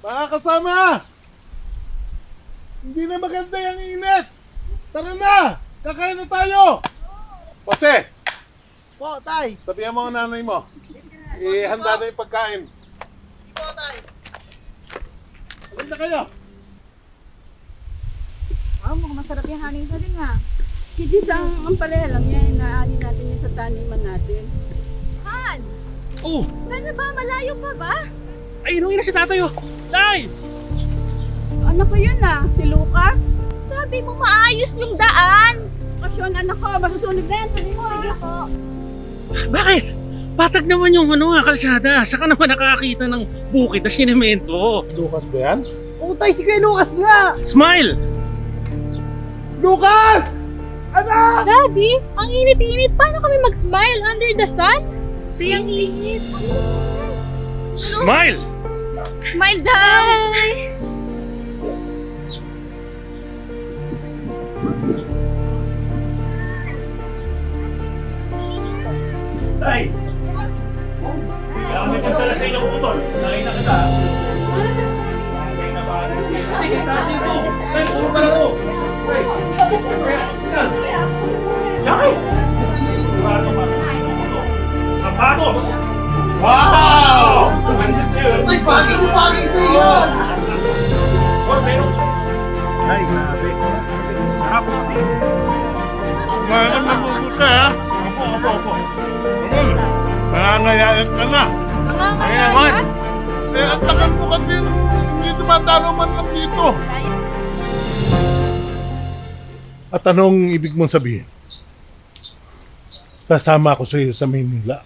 Mga kasama! Hindi na maganda yung init! Tara na! Kakain na tayo! Jose! Po, tay. Sabihan mo ang nanay mo. Ihanda na yung pagkain. Po, tay. Halika na kayo! Mukhang masarap yung hangin sa rin ha. Hindi sa ang palaya lang yan, naanin natin yan sa taniman natin. Han! Oh, Sana ba? Malayo pa ba? ay, inuwi na si tatay oh. Tay! Ano ko yun si Lucas? Sabi mo maayos yung daan. Kasi yun anak ko, masusunog na yan. Sabi mo Sige po. Bakit? Patag naman yung kalsada. Saka naman nakakita ng bukid na sinemento. Lucas ba yan? Oo, tay. Si Kuya Lucas nga. Smile! Lucas! Anak! Daddy, ang init-init. Paano kami mag-smile under the sun? Ang init. Smile! Smile, Day! Tay! Kaya kami pagdala sa inyong utol. Nakita kita. Tay na ba? Tay, tatay ko! Tay, saan ka mo? Tay! Yaki! Sapatos! Wow! Tay, bagay sa iyo. Oh, meron. Ay, grabe. Sarap po. Kumain na buto ka ha? Opo. Nangangayayat ka na. Nangangayayat? At tagal mo kasi hindi dumadalo man lang dito. At anong ibig mong sabihin? Sasama ako sa iyo sa Maynila.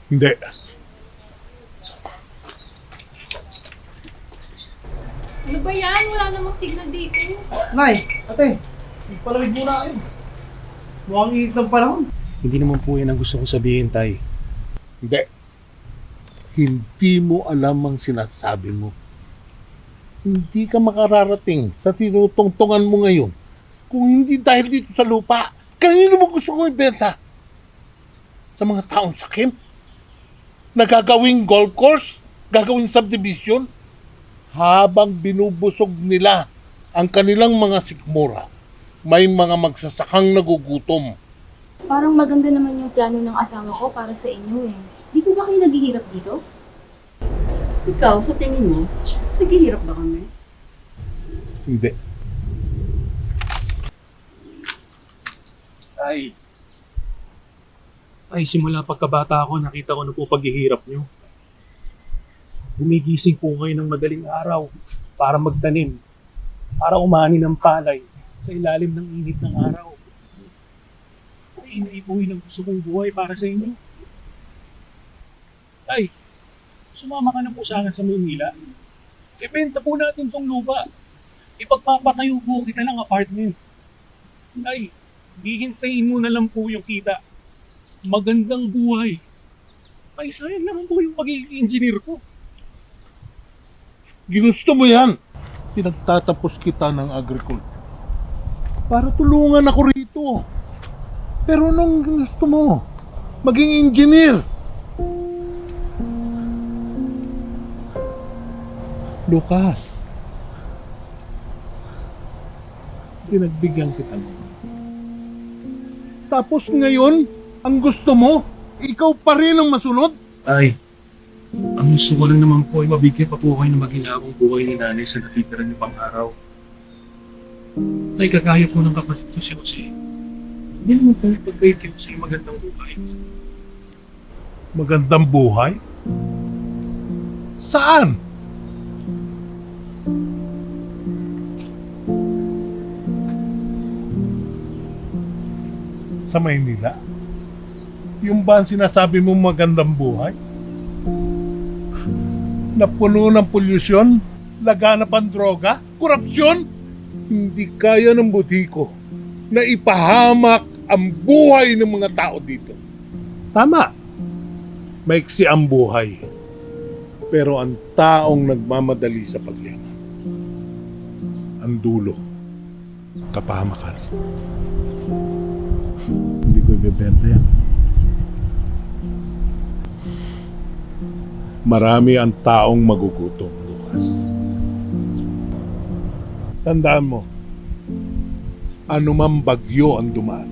Hindi. Ano ba yan? Wala namang signal dito. Nay, ate. Palamig muna kayo. Mukhang init ng panahon. Hindi naman po yan ang gusto kong sabihin, Tay. Hindi. Hindi mo alam ang sinasabi mo. Hindi ka makararating sa tinutungtungan mo ngayon kung hindi dahil dito sa lupa. Kanino mo gusto kong ibenta? Sa mga taong sakim? Na gagawing golf course? Gagawing subdivision? Habang binubusog nila ang kanilang mga sikmura, may mga magsasakang nagugutom. Parang maganda naman yung plano ng asawa ko para sa inyo eh. Di po ba kayo naghihirap dito? Ikaw, sa tingin mo, naghihirap ba kami? Hindi. Ay, simula pagkabata ako, nakita ko na po paghihirap nyo. Gumigising po kayo ng madaling araw para magtanim, para umani ng palay sa ilalim ng init ng araw. Ay, hindi po yun ang gusto kong buhay para sa inyo. Ay, sumama ka na po sa akin sa Maynila. Ibenta po natin tong lupa. Ipagpapatayo po kita ng apartment. Ay, hihintayin mo na lang po yung kita. Magandang buhay. Ay, sayang naman po yung pagiging engineer ko. Ginusto mo yan. Pinagtatapos kita ng agriculture para tulungan ako rito. Pero anong gusto mo? Maging engineer. Lucas, pinagbigyan kita ngayon. Tapos ngayon, ang gusto mo, ikaw pa rin ang masunod? Ay, ang gusto ko lang naman po ay mabigyan pa po kayo ng maginhawang buhay ni nanay sa natitira niyo pang araw. Ay, kagaya po ng kapatid ko si Jose. Hindi naman po pag-guide kayo sa magandang buhay. Magandang buhay? Saan? Sa Maynila? Yung ba ang sinasabi mo magandang buhay? Na puno ng polusyon, laganap ang droga, korupsyon? Hindi kaya ng butiko na ipahamak ang buhay ng mga tao dito. Tama. Maiksi ang buhay. Pero ang taong nagmamadali sa pagyaman, ang dulo, kapahamakan. Hindi ko ibebenta yan. Marami ang taong magugutom, Lucas. Tandaan mo, anumang bagyo ang dumaan,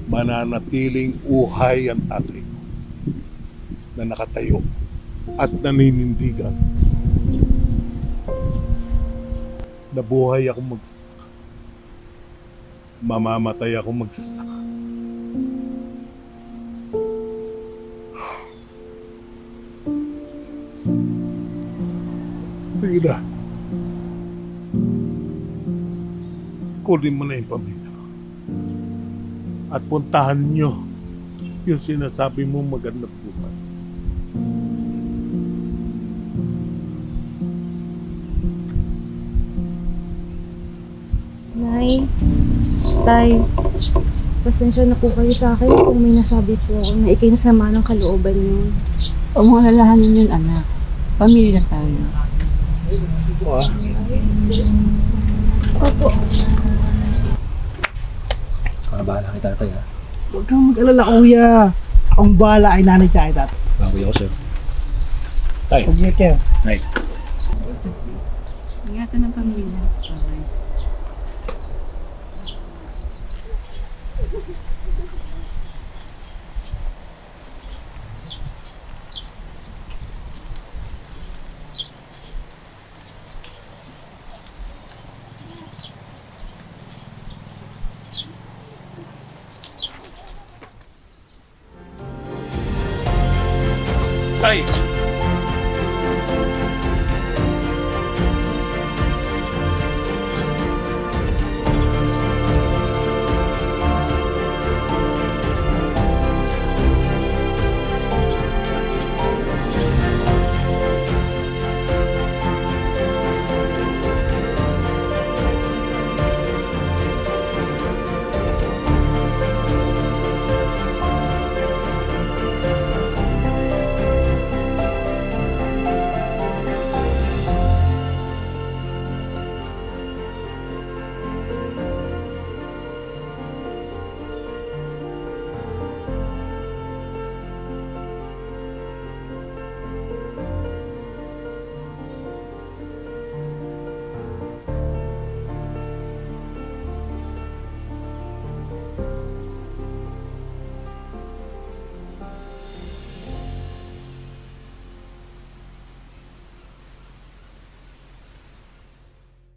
mananatiling uhay ang tatay mo na nakatayo at naninindigan. Nabuhay akong magsasaka. Mamamatay akong magsasaka. Sige na. Kunin mo na yung pamilya ko. At puntahan nyo yung sinasabi mo magandang buhay. Nay, Tay, pasensya na po kayo sa akin kung may nasabi po ako na ikinsama ng kalooban niyo. Huwag mong alalahanin yun, anak. Pamilya tayo. Opo. Bahala kay tatay ha. Huwag kang mag-alala, kuya. Akong bahala ay nanay siya kay tatay. Bago ako sir. Huwag niya kayo. Ingatan ng pamilya. Okay. Tay,